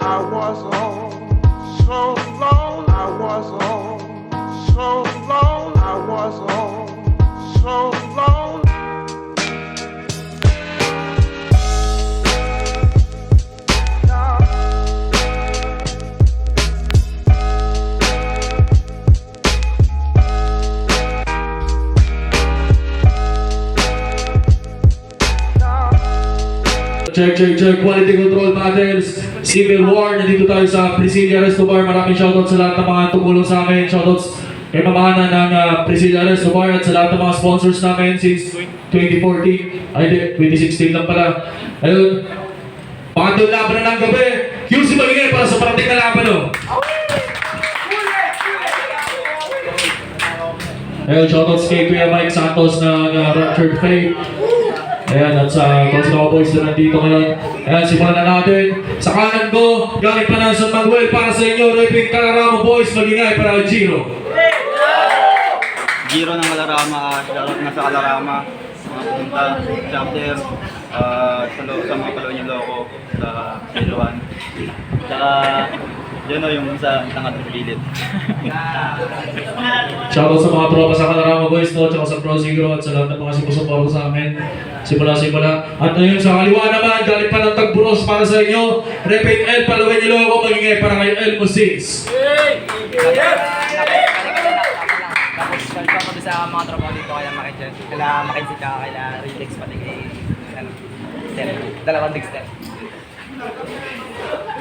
I was on so long. I was on so long. I was on so long. Check, quality control matters, civil war, nandito tayo sa Priscilla Resto Bar. Maraming shoutout sa lahat ng mga tumulong sa amin. Shoutouts kay mamana ng Priscilla Resto Bar at sa lahat ng mga sponsors namin since 2014, ay hindi, 2016 lang pala. Ayun, pangatong laban na ng gabi, QC Magingay para sa parating na laban, no? Ayun, shoutouts kay Kuya Mike Santos ng Raptured Faith. Ayan, at sa Coach Cowboys na nandito ngayon. Ayan, simulan na natin. Sa kanan ko, galing pa ng San Manuel para sa inyo, Reping Calarama Boys, Magingay para Giro. Giro ng Calarama, shoutout na sa Calarama, mga pumunta, chapter, sa mga palo niyo loko, sa Iloan. Saka, yun o, yung sa tangad ng bilid. Shoutout sa mga tropa sa Calarama Boys, no? Tsaka sa Pro Zero at sa lahat ng mga sumusuporta sa amin. Simula. At ngayon sa kaliwa naman, galing pa ng Tagburos para sa inyo, Reping El Paluwen Iloko, Magingay para kay El Musins. Tapos kami sa mga tropa dito kaya makinsit ka kaya relax pati kay dalawang Dexter.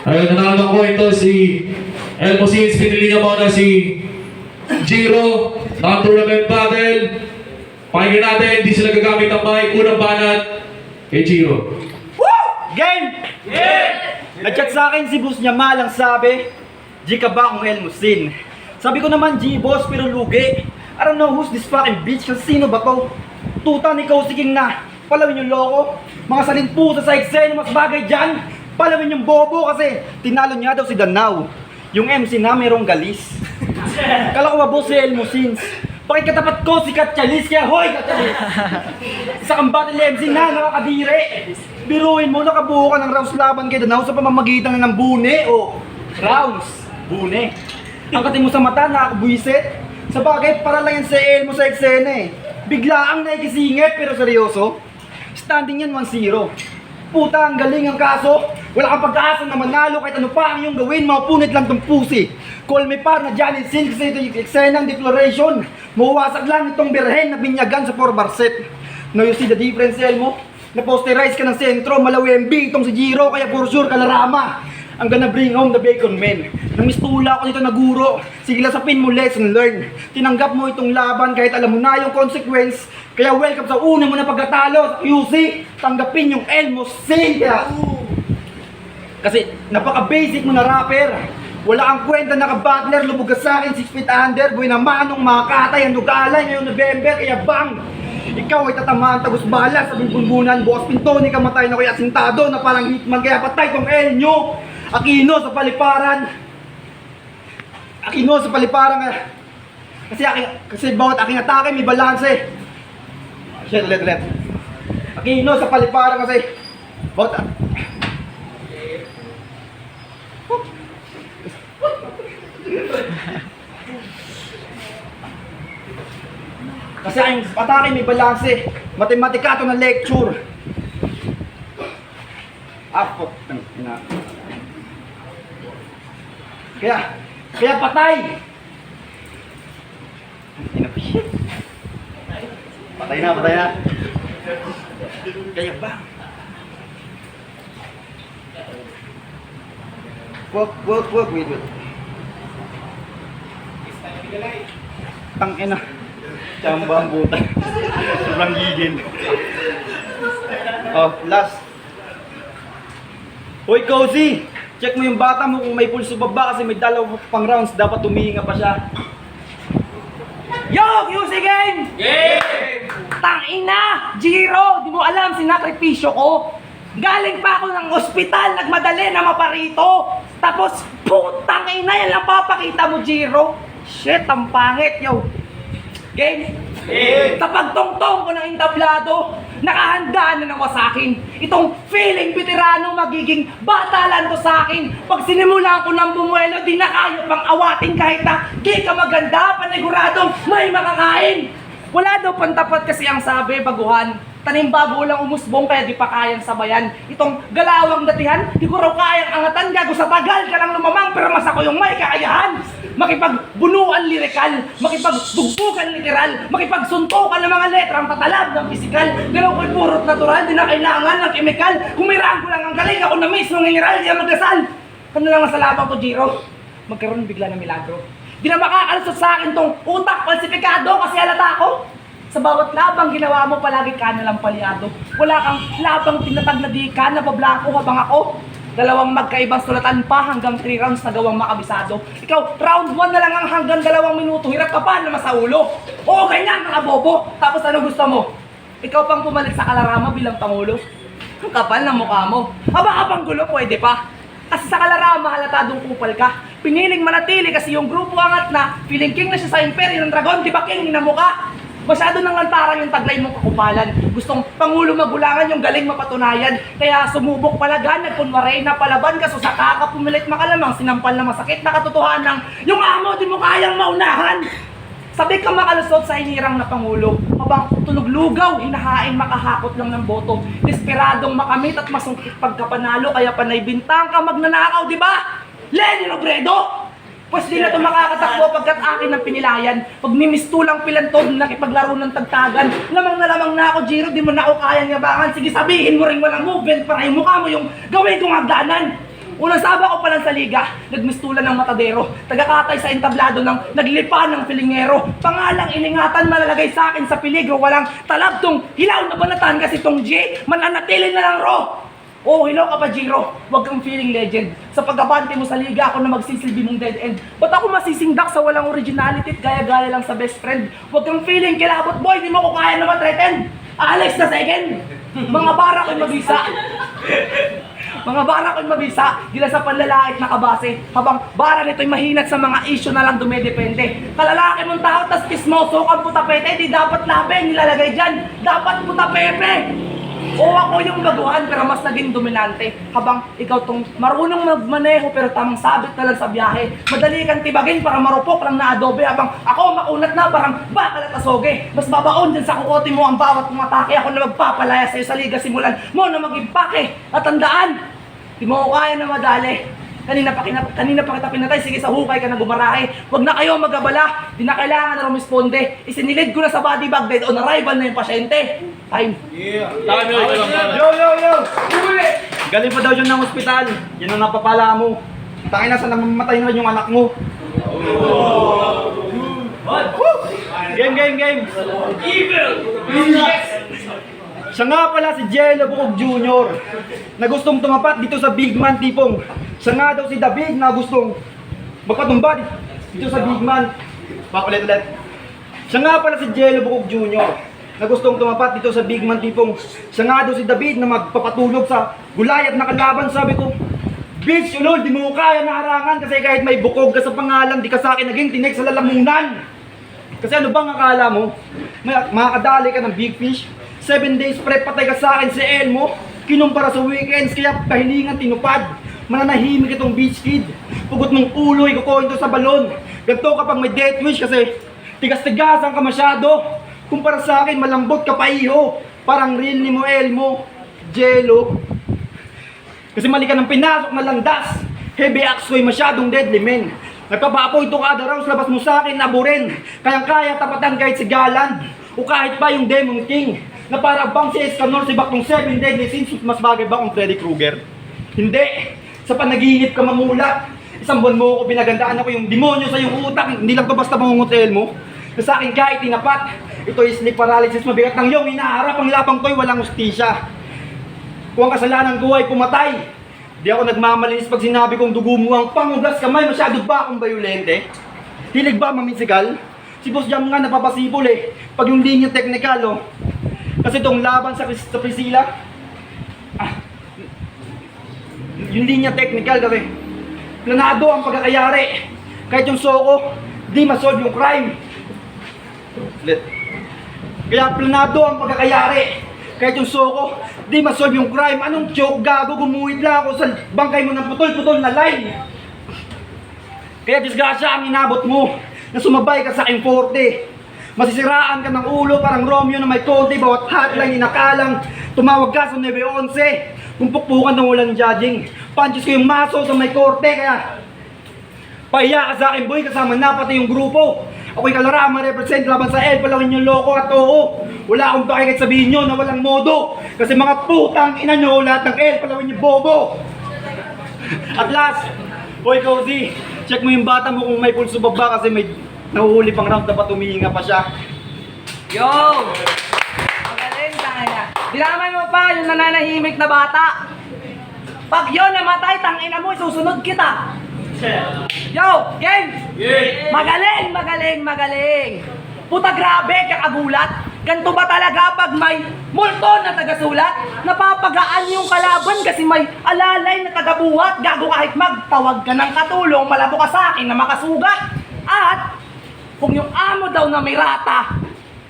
Ayun, nanalo ko ito si El Musins, pinili niya muna si Giro, non-tournament battle. Pakinggan natin, hindi sila gagamit ng mic, unang banat kay Giro. Woo! Game! Nag-chat sa akin si boss niya malang sabi, G ka ba kung El Musin? Sabi ko naman, G boss, pero lugi. I don't know who's this fucking bitch, kasi sino ba to? Tutan, ikaw siging na. Palawin yung loko. Mga salimpusa sa eksena, mas bagay dyan. Palawin yung bobo kasi tinalo niya daw si Danao. Yung MC na mayroong galis. Kala ko ba boss si El Musins? Pakikatapat ko si Katchalis, kaya hoy Katchalis! Isa kang battle MC na, nakakadire! Biruin mo, nakabuo ka ng rounds laban kay Danao sa pamamagitan ng bune o rounds. Bune. Ang kating mo sa mata, nakakabwisit. Sa bagay, para lang yan sa El mo sa eksena eh. Biglaang naikisingit pero seryoso. Standing yan 1-0. Puta, ang galing ang kaso. Wala kang pagkaasa na manalo kahit ano pa ang iyong gawin, mapunit lang tong pusi. Call me par na Johnny Sin kasi ito yung eksenang declaration. Mawasak lang itong birhen na binyagan sa 4-bar set. Now you see the difference, Elmo? Na-posterize ka ng sentro, malawembi itong si Giro, kaya for sure Calarama. I'm gonna bring home the bacon men. Namistula ako nito na guro. Sige lasapin mo, lesson learned. Tinanggap mo itong laban kahit alam mo na yung consequence. Kaya welcome sa una mo na pagkatalo. QC, tanggapin yung Elmo Sin. Kasi napaka-basic mo na rapper. Wala kang kwenta naka-battler, lubog ka sa akin, 6 feet under. Buhay na manong mga katay, ang dugalay ngayong November, kaya bang! Ikaw ay tatamaan tagos bala sa bunbunan. Bukas pinto ni kamatay na kuya asintado na parang hitman, kaya patay tong El nyo. Aquino sa paliparan. Aquino sa paliparan. Kasi bawat aking atake may balanse. Shit, ulit. Aquino sa paliparan kasi bawat kasi ang atake may balanse. Matematikato na lecture. Apo. Kaya patay. Patay na. Kaya ba? Wait. Tangina. Chamba ang buta. Sobrang gigil. Oh, last. Hoy, Cozy! Check mo yung bata mo kung may pulso baba kasi may dalaw pang rounds. Dapat tumihinga pa siya. Yo! QC game! Tangina! Giro! Di mo alam, sinakripisyo ko. Galing pa ako ng ospital, nagmadali na maparito. Tapos, putang ina, yan lang papakita mo, Giro. Shit, ang pangit, yo. Game? Tapag tongtong ko ng entablado, nakahanda na naman sa akin. Itong feeling veterano magiging batalan to sa akin. Pag sinimulan ko ng bumuelo, di na kayo pang awatin kahit na di ka maganda, paniguradong may makakain. Wala daw pantapat kasi ang sabi, baguhan. Tanim bago lang umusbong kaya di pa kayang sabayan. Itong galawang datihan, di ko raw kayang angatan. Gago sa tagal ka lang lumamang pero mas ako yung may kakayahan. Makipagbunuan lirikal, makipagbugbugan literal, makipagsuntukan ng mga letrang tatalab ng pisikal. Pero ko'y purot natural, di na kailangan ng kemikal. Kung may rango lang ang galing, ako na mismo ngingiral, di na magdasal. Ano lang ang salabang ko, Jiro? Magkaroon bigla ng milagro. Di na makakalusot sa akin tong utak falsifikado kasi halata ko. Sa bawat labang ginawa mo, palagi ka nalang palyado. Wala kang labang tinatag na di ka, nabablanko habang ako. Dalawang magkaibang sulatan pa hanggang 3 rounds na gawang makabisado. Ikaw, round 1 na lang ang hanggang 2 minuto, hirap ka pa naman sa ulo. Oo, ganyan, mga bobo. Tapos ano gusto mo? Ikaw pang pumalit sa Kalarama bilang Pangulo? Ang kapal ng mukha mo. Abang gulo, pwede pa. Kasi sa Kalarama, halatadong kupal ka. Piniling manatili kasi yung grupo angat na feeling king na siya sa imperyo ng dragon, di ba king na mukha? Masyado nang lantaran yung taglay mong kakupalan. Gustong Pangulo magulangan yung galing mapatunayan. Kaya sumubok palagan, nagkunwaray na palaban ka. So sa kakapumilit makalamang, sinampal na masakit na katotohanan. Yung amo, di mo kayang maunahan. Sabi ka makalusot sa hinirang na Pangulo. Habang tunog lugaw, hinahain makahakot lang ng boto. Desperadong makamit at masungkit pagkapanalo. Kaya panay bintang ka magnanakaw, di ba? Lenny Robredo! Pues di na ito makakatakbo pagkat akin ang pinilayan. Pag mimistulang pilantod, nakipaglaro ng tagtagan. Lamang na ako, Jiro, di mo na ako kayang yabangan. Sige, sabihin mo rin walang movement para yung mukha mo yung gawin kong hagdanan. Unang saba ko pa lang sa liga, nagmistulan ng matadero. Tagakatay sa entablado ng naglipa ng pilingero. Pangalang iningatan malalagay sa akin sa peligro. Walang talab tong hilaw na banatan kasi tong J, mananatili na lang ro. Oh, hello ka pa, Jiro. Huwag kang feeling legend. Sa pag-abante mo sa liga, ako na magsisilbi mong dead end. Ba't ako masisingdak sa walang originality at gaya-gaya lang sa best friend? Huwag kang feeling kilabot, boy. Di mo ko kaya na matreten. Alex na second. Mga bara ko'y mabisa. Mga bara ko'y mabisa. Gila sa panlalait na kabase. Habang bara nito'y mahinat sa mga issue na lang dumedepende. Kalalaki mong tao, tas kismoso kang puta pete. Di dapat labi, nilalagay dyan. Dapat puta pepe. O ako yung baguhan pero mas naging dominante. Habang ikaw tong marunong magmaneho pero tamang sabit na lang sa biyahe. Madali kang tibagin para marupok lang na adobe. Habang ako makunat na parang bakal at asoge. Mas babaon dyan sa kukote mo ang bawat pumatake. Ako na magpapalaya sa'yo sa liga, simulan mo na mag-impake. At tandaan, di mo ko kaya na madali. Kanina pa kita pinatay, sige sa hukay ka na gumarahe. Huwag na kayo mag-abala, di na kailangan na rumisponde. Isinilid ko na sa body bag bed on arrival na yung pasyente. Time. Yo! Galing pa daw yun ng ospital. Yan ang napapala mo. Tangin na sa namamatay na yung anak mo. Game! Siya nga pala si Jello Bukog Jr. na gustong tumapat dito sa big man tipong. Siya nga daw si David na gustong magpatumba dito sa big man. Ulit. Siya nga pala si Jello Bukog Jr. na gustong tumapat dito sa big man tipong. Siya nga daw si David na magpapatulog sa Gulayat na kalaban. Sabi ko, bitch, ulol, di mo kaya na harangan kasi kahit may bukog ka sa pangalan, di ka sa akin naging tinig sa lalamunan. Kasi ano bang akala mo? Makakadali ka ng big fish? 7 days prep patay ka sa akin si Elmo. Kinumpara sa weekends kaya kahilingan tinupad. Mananahimik itong beach kid. Pugot ng ulo, ikukuhin to sa balon. Ganto kapag may death wish kasi tigas-tigasan ka masyado. Kumpara sa akin malambot ka pa iho. Parang real ni mo Elmo. Jello. Kasi mali ka ng pinasok na landas. Heavy axe ko'y masyadong deadly men. Nagpapapoy ito kada rounds, labas mo sa akin naburin. Kayang-kaya tapatan kahit si Galand. O kahit pa yung Demon King. Na para bang si Escanor si Baktong 7 deadly sins, mas bagay ba kung Freddy Krueger? Hindi! Sa panaginip ka mamulat. Isang buwan mo ako pinagandaan ako yung demonyo sa iyong utak. Hindi lang to basta mangungutel mo. Na sa akin kahit tinapat. Ito is sleep paralysis, mabigat ng iyong hinaharap. Ang lapang to'y walang ustisya. Kung ang kasalanan ko ay pumatay, di ako nagmamalinis pag sinabi kong dugo mo ang pangugas kamay. Masyado ba akong bayolente? Hilig ba mamisigal? Si Boss Jam nga napapasipol eh. Pag yung linya technical oh. Kasi itong laban sa Priscilla, yung linya technical kasi planado ang pagkakayari. Kahit yung Soko, di masolve yung crime. Kaya planado ang pagkakayari. Kahit yung soko, di masolve yung crime. Anong joke, gago? Gumuhit lang ako sa bangkay mo ng putol-putol na line. Kaya disgrasya ang inabot mo na sumabay ka sa aking forte. Masisiraan ka ng ulo parang Romeo na may konti. Bawat hotline inakalang tumawag ka sa 911. Kung pukpukan ng walang judging, punches ko yung maso sa may korte. Kaya pahiya ka sa akin, boy, kasama na pati yung grupo. Ako'y kalara, ma-represent laban sa El, palawin yung loko at oo. Wala akong pakikit sabihin nyo na walang modo. Kasi mga putang ina nyo, lahat ng El, palawin yung bobo. At last, boy Cozy, check mo yung bata mo kung may pulso baba kasi may nahuhuli pang round, dapat humihinga pa siya. Yo! Magaling tayo. Dinaman mo pa yung nananahimik na bata. Pag yun namatay, tangina mo, susunod kita. Yo! Game! Magaling, magaling, magaling. Puta grabe, kakagulat. Ganto ba talaga pag may multo na tagasulat? Napapagaan yung kalaban kasi may alalay na tagabuhat. Gago kahit magtawag ka ng katulong, malabo ka sa akin na makasugat. At kung yung amo daw na may rata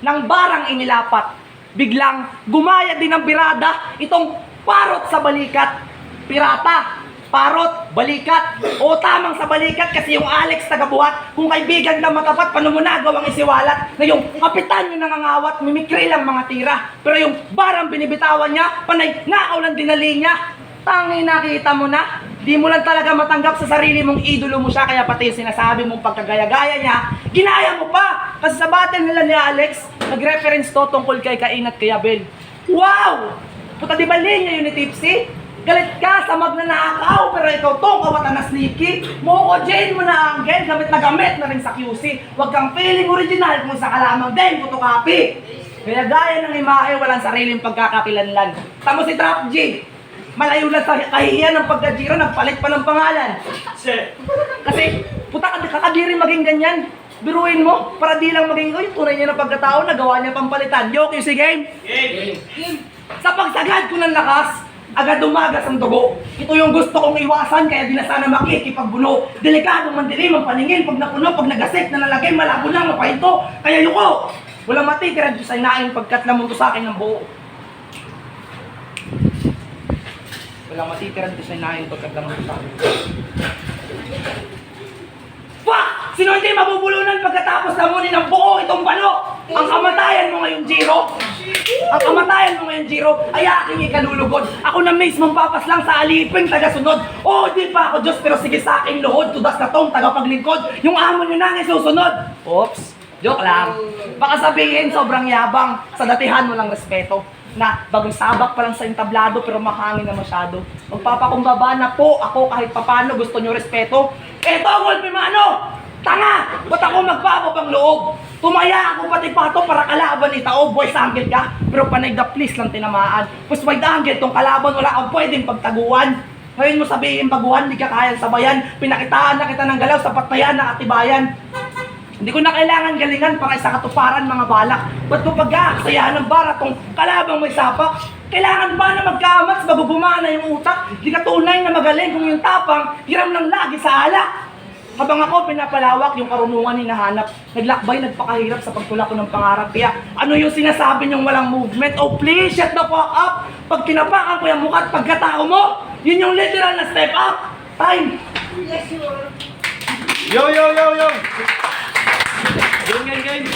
ng barang inilapat, biglang gumaya din ng birada itong parot sa balikat. Pirata, parot, balikat, o tamang sa balikat kasi yung Alex tagabuhat, kung kaibigan na matapat, paano mo na gawang isiwalat na yung kapitan yung nangangawat, mimikri lang mga tira, pero yung barang binibitawan niya, panay nakaw lang dinali niya. Tangi, nakita mo na, di mo lang talaga matanggap sa sarili mong idolo mo siya, kaya pati yung sinasabi mong pagkagaya-gaya niya, ginaya mo pa! Kasi sa battle nila ni Alex, nag-reference to tungkol kay Cain at kay Abel. Wow! Puta, di ba linya yun ni Tipsy? Galit ka sa magnanakaw, pero ikaw tong kawatan na sneaky. Moko-jail mo na Angel, gamit na rin sa QC. Huwag kang feeling original kung sa kalamang din, photocopy. Kaya gaya ng imahe, walang sariling pagkakakilanlan. Tamo si Trap G. Malayo lang sa kahihiyan ng pagkajiro, nagpalit pa ng pangalan. Kasi, puta, kakadiri maging ganyan. Biruin mo, para di lang maging yung tunay niya ng pagkatao, nagawa niya pampalitan. Yo, QC game? Game! Sa pagsagad ko ng lakas, agad umagas ang dugo. Ito yung gusto kong iwasan, kaya di na sana makikipagbuno. Delikadong mandilim ang paningin, pag napuno, pag nagasik, nalalagay, malabo lang, mapahinto. Kaya yuko, walang matitira doon sa inain pagkat namunto sa akin ng buo. Walang matitira doon sa inain pagkat namunto sa akin. Fuck! Sino hindi mabubulunan pagkatapos namunin ng buo itong balo? Ang kamatayan mo ngayon, Jiro. Ang kamatayan mo ngayon, Jiro, ay aking ikalulugod. Ako na mismong papas lang sa aliping tagasunod. Oo, di pa ako Diyos, pero sige sa aking luhod. Tudas na tong tagapaglingkod. Yung amo nyo nang isusunod. Oops, joke lang. Baka sabihin, sobrang yabang. Sa datihan mo lang respeto. Na bagong sabak pa lang sa entablado pero mahangin na masyado. Magpapakumbaba na po ako kahit papano gusto nyo respeto. Eto, Wolfie Mano! Tanga! Ba't ako magpapabang loob? Tumaya ako pati pato para kalaban ni Tao. Boys angle ka, pero panay the please lang tinamaan. Pues wide angle tong kalaban, wala kang pwedeng pagtaguan. Ngayon mo sabihin baguhan, di ka kayang sabayan. Pinakitaan na kita ng galaw, sapat na yan, nakatibayan. Hindi ko na kailangan galingan para sa katuparan mga balak. Ba't ko pag-aaksayahan ng bara tong kalabang may sapak? Kailangan ba na magkamats bago gumana yung utak? Di ka tunay na magaling kung yung tapang, hiram lang lagi sa alak. Habang ako pinapalawak yung karunungan hinahanap, naglakbay, nagpakahirap sa pagtulak ko ng pangarap. Kaya ano yung sinasabi niyong walang movement? Oh please, shut the fuck up! Pag tinapakan ko yung mukha at pagkatao mo, yun yung literal na step up! Time! Yes, you are. Yo, yo, yo, yo! Game.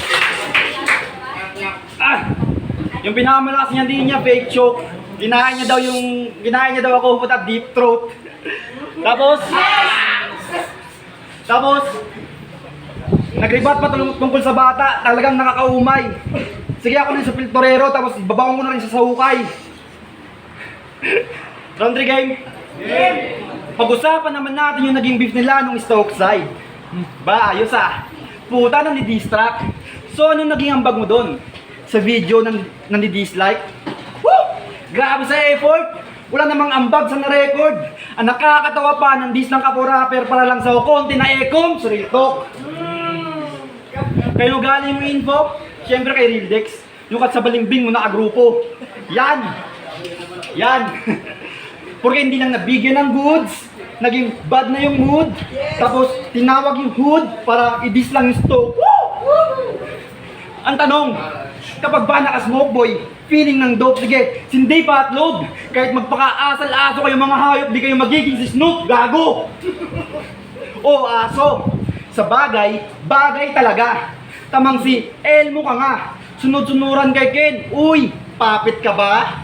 Ah! Yung pinakamalakas niya, hindi niya fake choke. Ginahin niya daw ako puta deep throat. Tapos, nagribat pa tungkol sa bata, talagang nakakaumay. Sige ako rin sa filtorero, tapos babaong ko na rin sa hukay. Round 3 game? Game! Pag-usapan naman natin yung naging beef nila nung Stoke side. Ba, ayos ah. Puta, nandi-distract. So, anong naging ambag mo doon? Sa video nandi-dislike? Woo! Grabe sa effort! Wala namang ambag sa na-record. Ang nakakatawa pa, nandis ng kapo-rapper para lang sa konti na ekom. So, real talk. Kayo galing yung info? Siyempre kay Rildex. Yung kat sa balimbing mo nakagrupo. Yan! Porque hindi lang nabigyan ng goods, naging bad na yung mood, tapos tinawag yung hood para i-diss lang yung Stoke. Woo! Ang tanong, kapag ba naka-smoke boy, feeling ng dope. Sige, sindi pa at load. Kahit magpaka-asal-aso kayo mga hayop, di kayo magiging si Snoop, gago. O aso, sa bagay, bagay talaga. Tamang si Elmo ka nga. Sunod-sunuran kay Ken. Uy, papit ka ba?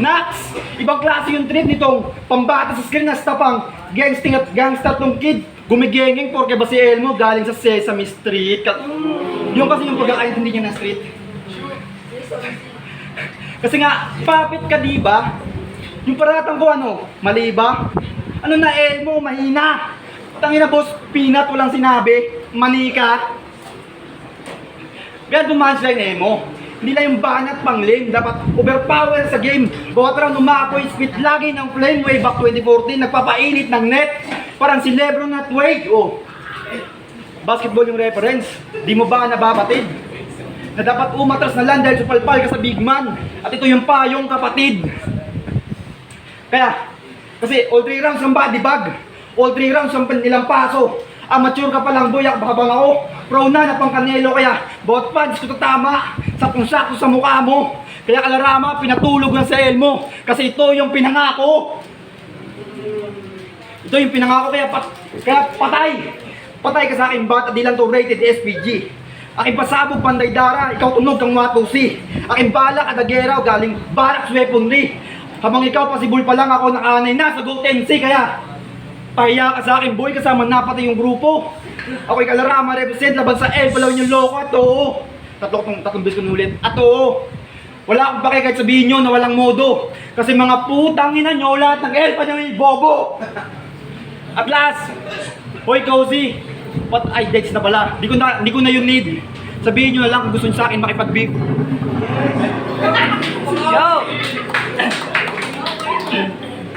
Nax, ibang klase yung trip nitong pambata sa screen na stapang gangsting at gangsta tong kid. Gumigengeng porke ba si Elmo galing sa Sesame Street. Yung kasi yung pagkakaintindi niya ng street. Kasi nga, papit ka diba? Yung paratang ko ano, mali ba? Ano na Elmo, mahina. Tangina boss, peanut, walang sinabi. Mani ka. Kaya dumansline Elmo. Hindi lang yung banat pang lame, dapat overpower sa game. Bawat round umapoy, spit lagi ng flame. Way back 2014, nagpapainit ng net. Parang si Lebron at Wade. Oh, basketball yung reference. Di mo ba nababatid? Na dapat umatras na lang dahil supalpal ka sa big man. At ito yung payong kapatid. Kaya, kasi all 3 rounds ng body bag. All 3 rounds ng ilang paso. Amateur ka pa lang boyak, baka bang ako. Pro na na pang Canelo, kaya bawat punch ko tama. Sakong-sakto sa mukha mo. Kaya Kalarama, pinatulog na sa Elmo. Kasi ito yung pinangako. Ito yung pinangako, kaya patay. Patay ka sa akin, bata, di lang to rated SPG. Aking pasabog panday dara, ikaw tunog kang matusi. Aking balak at agera, galing barracks weaponry. Habang ikaw pasibul pa lang, ako nakaanay na sa Go 10C, kaya pahiya ka sa akin boy, kasama na pati yung grupo. Ako'y Kalarama represent laban sa L, palaw yung loko. At oo, tatlong beses ko nulit. At oo, wala akong pake kahit sabihin nyo na walang modo. Kasi mga putang ina nyo, lahat ng L pa nyo yung bobo. At last, hoy Cozy, ay dates na pala, di ko na yun need. Sabihin nyo na lang kung gusto nyo sa akin makipag-beef. Yo!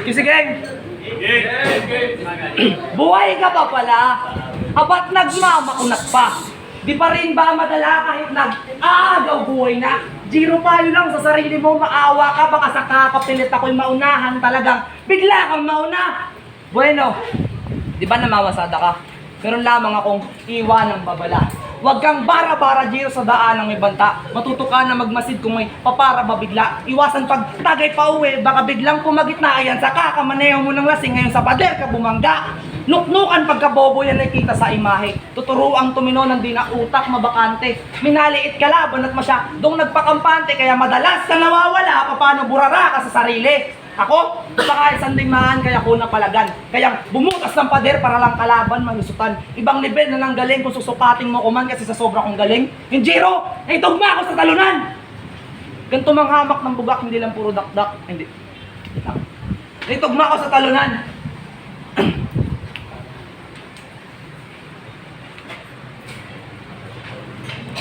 Kisi gang! Buhay ka pa pala? Abat nagmamakunak pa? Di pa rin ba madala kahit nag-aagaw buhay na? Zero payo lang sa sarili mo, maawa ka, baka sa kakapilit ako'y maunahan talagang bigla kang mauna. Bueno, di ba namamasada ka? Meron lamang akong iwan ng babala. Huwag kang bara-bara Giro sa daan ng ibanta. Matuto ka na magmasid kung may papara ba bigla. Iwasan pag tagay pa uwi, baka biglang pumagitnaayan sa kakamaneho mo ng lasing ngayon sa pader ka bumangga. Nuknukan pagkabobo yan ay kita sa imahe. Tuturuang tumino ng di na utak mabakante. Minaliit ka laban at masyadong nagpakampante, kaya madalas ka nawawala, paano burara ka sa sarili. Ako, baka isang limaan kaya ko napalagan. Kaya bumutas ng pader para lang kalaban malusutan. Ibang level na lang galing kung susukating mo kuman kasi sa sobra kong galing. Yung Jiro, naitugma ako sa talunan! Ganito mang hamak ng bugak, hindi lang puro dakdak. Hindi. Naitugma ako sa talunan.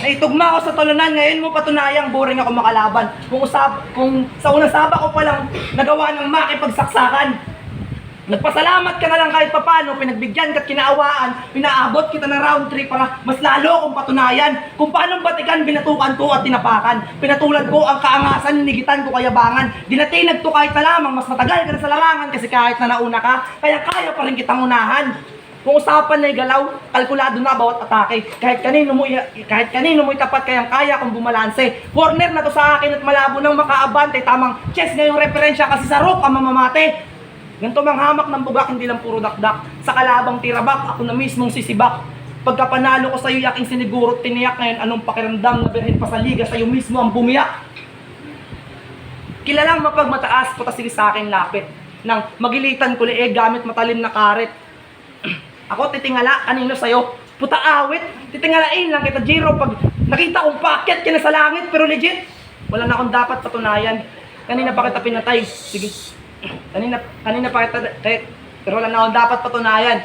Naitugma ako sa talunan, ngayon mo patunayang boring ako makalaban. Kung sa unang saba ko palang nagawa ng makipagsaksakan. Nagpasalamat ka na lang kahit papano, pinagbigyan ka't kinaawaan, pinaabot kita ng round 3 para mas lalo kong patunayan kung paano batikan, binatukan ko at tinapakan. Pinatulan ko ang kaangasan, ninigitan ko kayabangan. Dinatinag to kahit na lamang, mas matagal ka na sa larangan kasi kahit na nauna ka, kaya pa rin kitang unahan. Kung usapan na galaw, kalkulado na bawat atake. Kahit kanino mo'y tapat, kayang kaya kung bumalanse. Corner na to sa akin at malabo nang makaabante. Tamang chess ngayong referensya kasi sa rock ang mamamate. Ganito mang hamak ng bugak, hindi lang puro dakdak. Sa kalabang tirabak, ako na mismong sisibak. Pagka panalo ko sa'yo, yaking siniguro, tiniyak ngayon anong pakiramdam na berhin pa sa liga, sa'yo mismo ang bumiyak. Kilalang mapagmataas, patasili sa akin lapit. Nang magilitan ko lieg gamit matalim na karet. Ako titingala, kanino sa'yo? Puta awit, titingalain lang kita Jiro pag nakita kong packet ka na sa langit, pero legit, wala na akong dapat patunayan. Kanina pa kita pinatay, sige. Kanina pa kita, pero wala na akong dapat patunayan.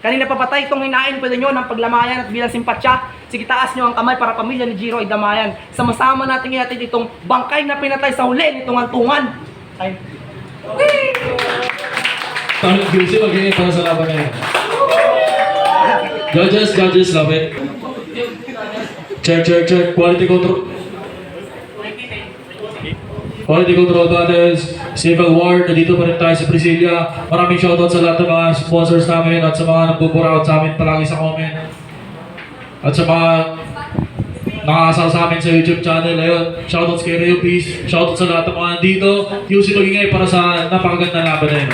Kanina pa patay itong hinain, pwede nyo ng paglamayan at bilang simpatsya. Sige, taas nyo ang kamay para pamilya ni Jiro ay damayan. Sama-sama natin ihatid itong bangkay na pinatay sa huli nitong antungan. Ay. Parang busy mag-init para sa laban na yun. Judges, love it. Check. Quality control. Quality control battles. Civil War, nandito pa rin tayo sa Brasilia. Maraming shoutout sa lahat ng mga sponsors namin at sa mga nagbuburaot sa amin palagi sa comment. At sa mga nakakasal sa amin sa YouTube channel. Ayun, shoutouts kay Rio Peace, shoutouts sa lahat ng mga nandito. QC magingay para sa napakaganda laban na yun.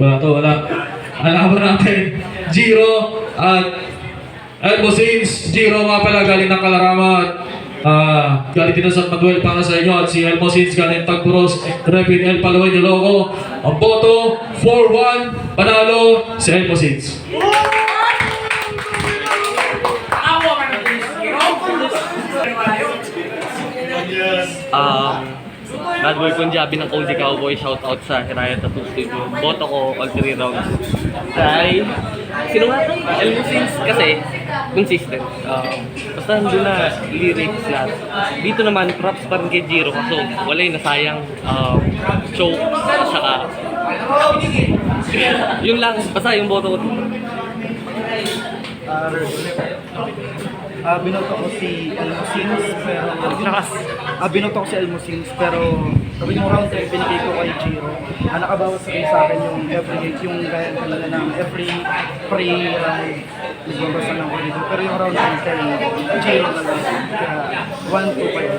Wala. Ang laban natin, Giro at Elmo Sins. Giro nga pala galing ng Kalarama. Galing din sa Manuel para sa inyo. At si Elmo Sins galing Tagpuros, Repin El Palawan Yoloco. Ang boto, 4-1, panalo si Elmo Sins. Bad Boy Punjabi ng Cozy Cowboy, shout out sa Hiraya Tattoo Studio. Boto ko all 3 rounds. Kay, sino nga? Elmo Sins kasi consistent. Basta nandun na lyrics lahat. Dito naman, props pa rin kay Jiro kasi wala yung nasayang choke. Saka, yun lang, basta yung boto ko. Binoto ko si Elmo Sins pero binoto ko si Elmo Sins pero kapag yung round 3 binigay ko kay Giro. Nakabawas rin sa akin yung yung gaya kanina ng every free round nagbabasa ng review. Pero yung round 3 kay Giro na lang. Kaya 1-2 kayo.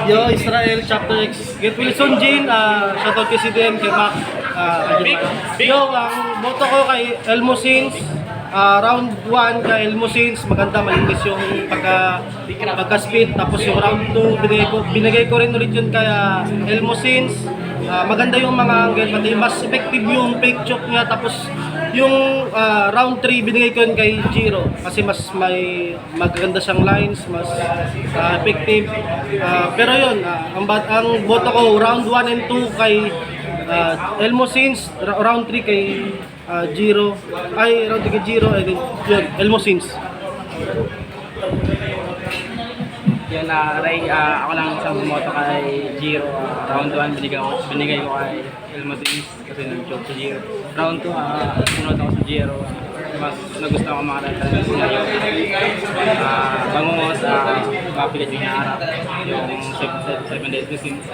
Yo, Israel Chapter X. Get Wilson Jean, shoutout kay CDM, kay Mac. Yo, ang boto ko kay Elmo Sins. Round 1 kay Elmo Sins, maganda, malinis yung pagka-speed. Tapos yung round 2, binigay ko rin ulit yun kay Elmo Sins. Maganda yung mga angle, pati mas effective yung fake choke niya. Tapos yung round 3, binigay ko yun kay Giro. Kasi mas magaganda siyang lines, mas effective. Pero yun, ang boto ko, round 1 and 2 kay Elmo Sins, round 3 kay Giro, round 3 kay Giro, and then yun, Elmo Sins. Yun, Ray, ako lang isang bumoto kay Giro. Round 1, binigay ko kay Elmo Sins kasi nag-choke sa Giro. Round 2, bumoto ko sa Giro. Mas nagustuhan ko mga kanta sa Giro. Bangungot, mapilit yung naharap. Yung 7 days to Sins.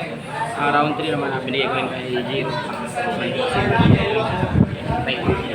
Round 3 naman, binigay ko yun kay Giro. Thank you.